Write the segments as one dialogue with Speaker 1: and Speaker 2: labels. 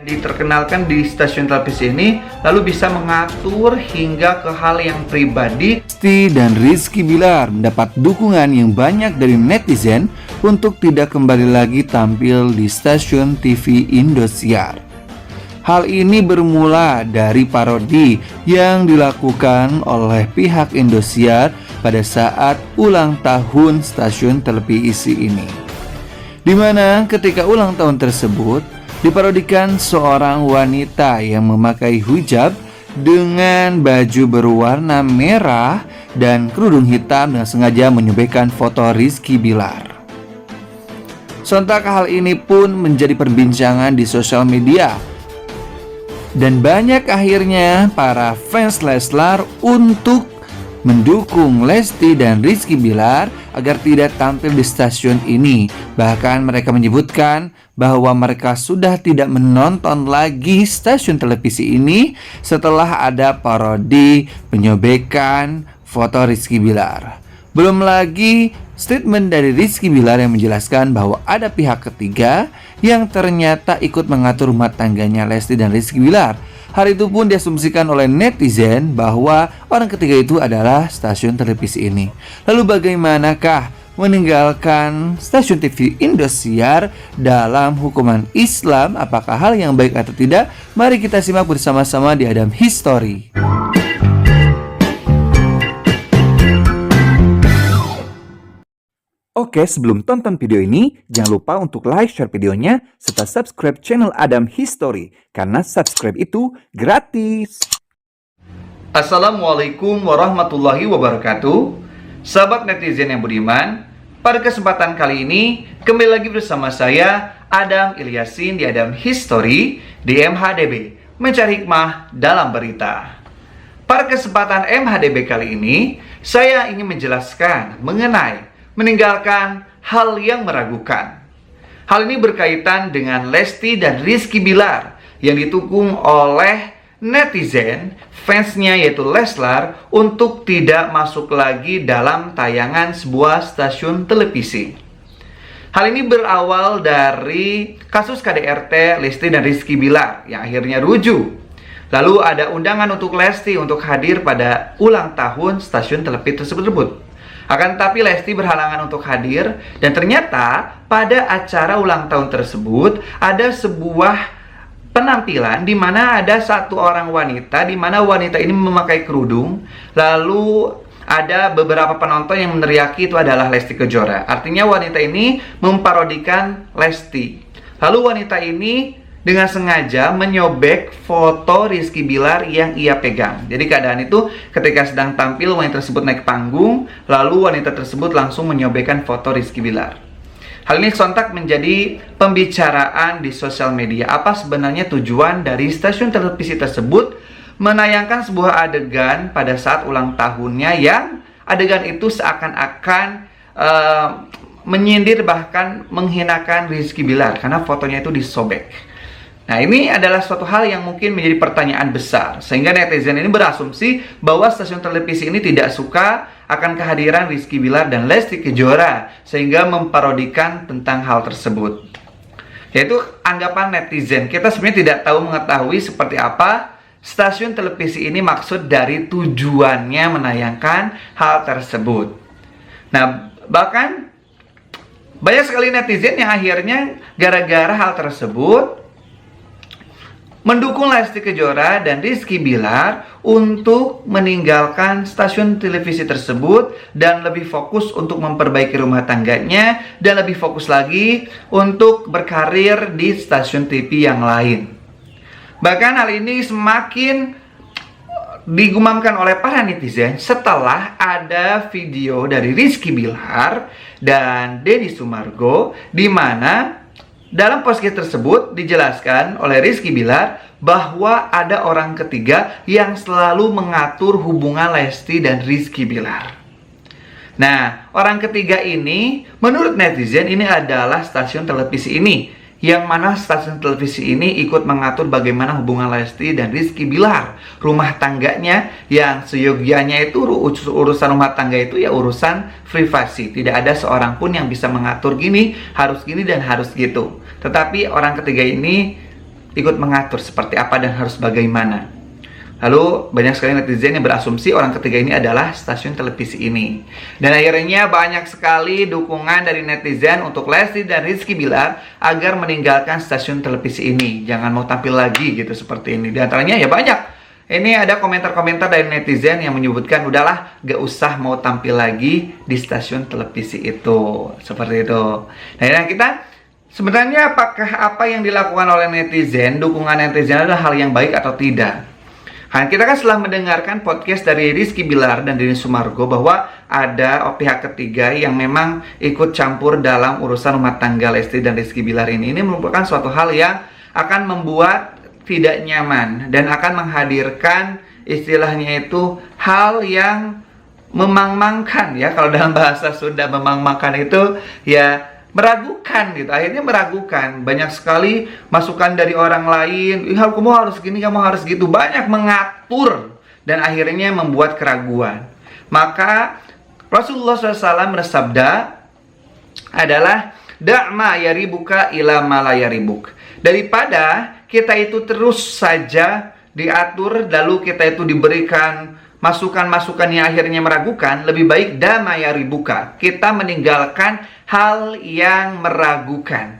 Speaker 1: Diterkenalkan di stasiun televisi ini lalu bisa mengatur hingga ke hal yang pribadi.
Speaker 2: Lesti dan Rizky Bilar mendapat dukungan yang banyak dari netizen untuk tidak kembali lagi tampil di stasiun TV Indosiar. Hal ini bermula dari parodi yang dilakukan oleh pihak Indosiar pada saat ulang tahun stasiun televisi ini, di mana ketika ulang tahun tersebut diparodikan seorang wanita yang memakai hijab dengan baju berwarna merah dan kerudung hitam dengan sengaja menyobekkan foto Rizky Bilar. Sontak hal ini pun menjadi perbincangan di sosial media, dan banyak akhirnya para fans Leslar untuk mendukung Lesti dan Rizky Bilar agar tidak tampil di stasiun ini. Bahkan mereka menyebutkan bahwa mereka sudah tidak menonton lagi stasiun televisi ini setelah ada parodi penyobekan foto Rizky Bilar. Belum lagi statement dari Rizky Bilar yang menjelaskan bahwa ada pihak ketiga yang ternyata ikut mengatur rumah tangganya Lesti dan Rizky Bilar. Hal itu pun diasumsikan oleh netizen bahwa orang ketiga itu adalah stasiun televisi ini. Lalu bagaimanakah meninggalkan stasiun TV Indosiar dalam hukuman Islam? Apakah hal yang baik atau tidak? Mari kita simak bersama-sama di Adam History. Oke, sebelum tonton video ini, jangan lupa untuk like, share videonya, serta subscribe channel Adam History, karena subscribe itu gratis.
Speaker 1: Assalamualaikum warahmatullahi wabarakatuh. Sahabat netizen yang budiman, pada kesempatan kali ini, kembali lagi bersama saya, Adam Ilyasin di Adam History, di MHDB, mencari hikmah dalam berita. Pada kesempatan MHDB kali ini, saya ingin menjelaskan mengenai meninggalkan hal yang meragukan. Hal ini berkaitan dengan Lesti dan Rizky Bilar yang didukung oleh netizen, fansnya yaitu Leslar, untuk tidak masuk lagi dalam tayangan sebuah stasiun televisi. Hal ini berawal dari kasus KDRT Lesti dan Rizky Bilar yang akhirnya rujuk. Lalu ada undangan untuk Lesti untuk hadir pada ulang tahun stasiun televisi tersebut. Akan tetapi Lesti berhalangan untuk hadir, dan ternyata pada acara ulang tahun tersebut ada sebuah penampilan di mana ada satu orang wanita, di mana wanita ini memakai kerudung. Lalu ada beberapa penonton yang meneriaki itu adalah Lesti Kejora. Artinya wanita ini memparodikan Lesti. Lalu wanita ini dengan sengaja menyobek foto Rizky Bilar yang ia pegang. Jadi keadaan itu ketika sedang tampil, wanita tersebut naik panggung, lalu wanita tersebut langsung menyobekkan foto Rizky Bilar. Hal ini sontak menjadi pembicaraan di sosial media. Apa sebenarnya tujuan dari stasiun televisi tersebut menayangkan sebuah adegan pada saat ulang tahunnya, yang adegan itu seakan-akan menyindir bahkan menghinakan Rizky Bilar karena fotonya itu disobek. Nah, ini adalah suatu hal yang mungkin menjadi pertanyaan besar, sehingga netizen ini berasumsi bahwa stasiun televisi ini tidak suka akan kehadiran Rizky Bilar dan Lesti Kejora, sehingga memparodikan tentang hal tersebut. Yaitu anggapan netizen. Kita sebenarnya tidak mengetahui seperti apa stasiun televisi ini maksud dari tujuannya menayangkan hal tersebut. Nah, bahkan banyak sekali netizen yang akhirnya gara-gara hal tersebut mendukung Lesti Kejora dan Rizky Bilar untuk meninggalkan stasiun televisi tersebut dan lebih fokus untuk memperbaiki rumah tangganya, dan lebih fokus lagi untuk berkarir di stasiun TV yang lain. Bahkan hal ini semakin digumamkan oleh para netizen setelah ada video dari Rizky Bilar dan Deddy Sumargo, di mana dalam podcast tersebut dijelaskan oleh Rizky Bilar bahwa ada orang ketiga yang selalu mengatur hubungan Lesti dan Rizky Bilar. Nah, orang ketiga ini menurut netizen ini adalah stasiun televisi ini, yang mana stasiun televisi ini ikut mengatur bagaimana hubungan Lesti dan Rizky Bilar, rumah tangganya, yang seyogianya itu urusan rumah tangga itu ya urusan privasi. Tidak ada seorang pun yang bisa mengatur gini, harus gini dan harus gitu. Tetapi orang ketiga ini ikut mengatur seperti apa dan harus bagaimana. Lalu banyak sekali netizen yang berasumsi orang ketiga ini adalah stasiun televisi ini. Dan akhirnya banyak sekali dukungan dari netizen untuk Lesti dan Rizky Bilar agar meninggalkan stasiun televisi ini. Jangan mau tampil lagi gitu seperti ini. Di antaranya ya banyak. Ini ada komentar-komentar dari netizen yang menyebutkan udahlah gak usah mau tampil lagi di stasiun televisi itu. Seperti itu. Nah yang kita sebenarnya apakah apa yang dilakukan oleh netizen, dukungan netizen adalah hal yang baik atau tidak? Nah, kita kan setelah mendengarkan podcast dari Rizky Bilar dan Denny Sumargo bahwa ada pihak ketiga yang memang ikut campur dalam urusan rumah tangga Lesti dan Rizky Bilar ini merupakan suatu hal yang akan membuat tidak nyaman dan akan menghadirkan istilahnya itu hal yang memangmangkan ya. Kalau dalam bahasa Sunda memangmangkan itu ya meragukan gitu, akhirnya meragukan. Banyak sekali masukan dari orang lain, kamu harus gini, kamu harus gitu, banyak mengatur dan akhirnya membuat keraguan. Maka Rasulullah SAW bersabda adalah da'ma yaribuka ila ma la yaribuk. Daripada kita itu terus saja diatur lalu kita itu diberikan masukan-masukan yang akhirnya meragukan, lebih baik dama yaribuka, kita meninggalkan hal yang meragukan.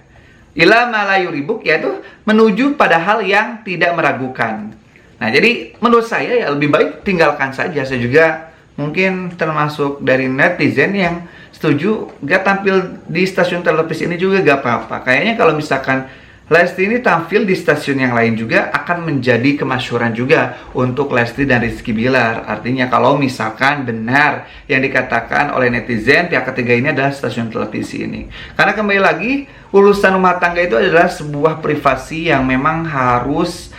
Speaker 1: Ila ma la yuribuk, yaitu menuju pada hal yang tidak meragukan. Nah, jadi menurut saya ya lebih baik tinggalkan saja. Saya juga mungkin termasuk dari netizen yang setuju gak tampil di stasiun televisi ini juga gak apa-apa. Kayaknya kalau misalkan Lesti ini tampil di stasiun yang lain juga akan menjadi kemasyhuran juga untuk Lesti dan Rizky Bilar. Artinya kalau misalkan benar yang dikatakan oleh netizen pihak ketiga ini adalah stasiun televisi ini. Karena kembali lagi urusan rumah tangga itu adalah sebuah privasi yang memang harus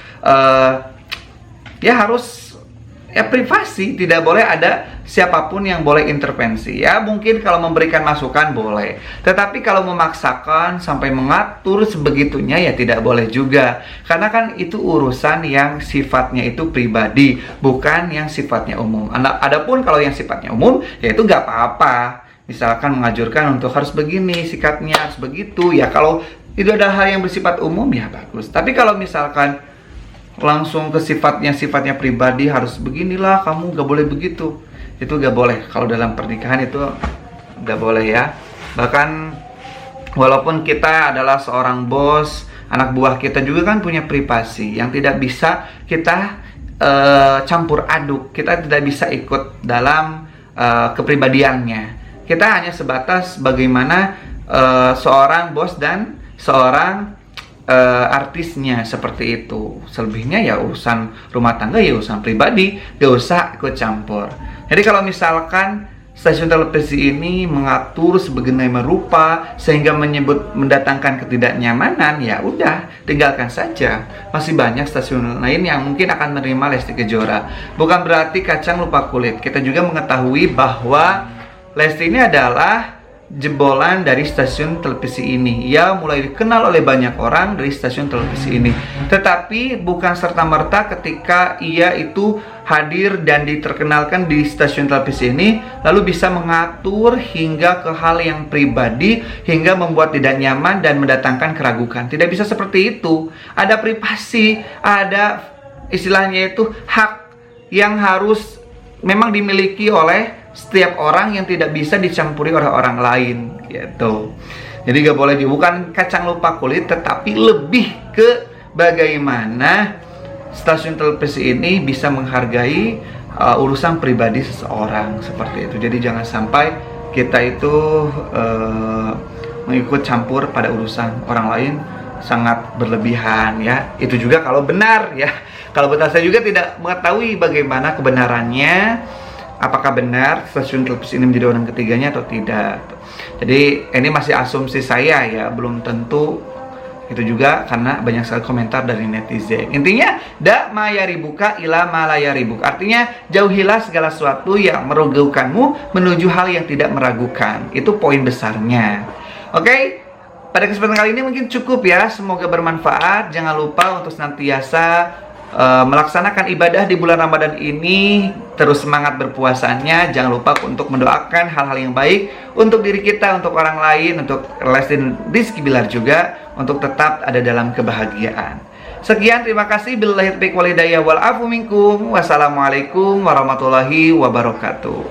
Speaker 1: privasi, tidak boleh ada siapapun yang boleh intervensi. Ya mungkin kalau memberikan masukan boleh, tetapi kalau memaksakan sampai mengatur sebegitunya ya tidak boleh juga. Karena kan itu urusan yang sifatnya itu pribadi, bukan yang sifatnya umum. Adapun kalau yang sifatnya umum ya itu gak apa-apa. Misalkan mengajurkan untuk harus begini sikapnya, harus begitu. Ya kalau itu adalah hal yang bersifat umum ya bagus. Tapi kalau misalkan langsung ke sifatnya pribadi, harus beginilah, kamu gak boleh begitu, itu gak boleh. Kalau dalam pernikahan itu gak boleh ya. Bahkan walaupun kita adalah seorang bos, anak buah kita juga kan punya privasi yang tidak bisa kita campur aduk. Kita tidak bisa ikut dalam kepribadiannya. Kita hanya sebatas bagaimana seorang bos dan seorang artisnya, seperti itu. Selebihnya ya urusan rumah tangga, ya urusan pribadi, gak usah ikut campur. Jadi kalau misalkan stasiun televisi ini mengatur sebagaimana rupa sehingga mendatangkan ketidaknyamanan, ya udah tinggalkan saja. Masih banyak stasiun lain yang mungkin akan menerima Lesti Kejora. Bukan berarti kacang lupa kulit. Kita juga mengetahui bahwa Lesti ini adalah jebolan dari stasiun televisi ini. Ia mulai dikenal oleh banyak orang dari stasiun televisi ini. Tetapi bukan serta-merta ketika ia itu hadir dan diterkenalkan di stasiun televisi ini lalu bisa mengatur hingga ke hal yang pribadi, hingga membuat tidak nyaman dan mendatangkan keraguan. Tidak bisa seperti itu. Ada privasi, ada istilahnya itu hak yang harus memang dimiliki oleh setiap orang yang tidak bisa dicampuri oleh orang lain gitu. Jadi gak boleh bukan kacang lupa kulit, tetapi lebih ke bagaimana stasiun televisi ini bisa menghargai urusan pribadi seseorang, seperti itu. Jadi jangan sampai kita itu mengikut campur pada urusan orang lain, sangat berlebihan ya. Itu juga kalau benar ya. Kalau benar, saya juga tidak mengetahui bagaimana kebenarannya. Apakah benar stasiun televisi ini menjadi orang ketiganya atau tidak. Jadi ini masih asumsi saya ya, belum tentu itu juga karena banyak sekali komentar dari netizen. Intinya dak ma yaribuka ila ma la yaribuk. Artinya jauhilah segala sesuatu yang meragukanmu menuju hal yang tidak meragukan. Itu poin besarnya. Oke, pada kesempatan kali ini mungkin cukup ya. Semoga bermanfaat. Jangan lupa untuk senantiasa melaksanakan ibadah di bulan Ramadan ini, terus semangat berpuasanya. Jangan lupa untuk mendoakan hal-hal yang baik untuk diri kita, untuk orang lain, untuk Lesti dan Rizky Bilar juga, untuk tetap ada dalam kebahagiaan. Sekian, terima kasih. Billahi taufiq wal hidayah wal afu minkum. Wassalamualaikum warahmatullahi wabarakatuh.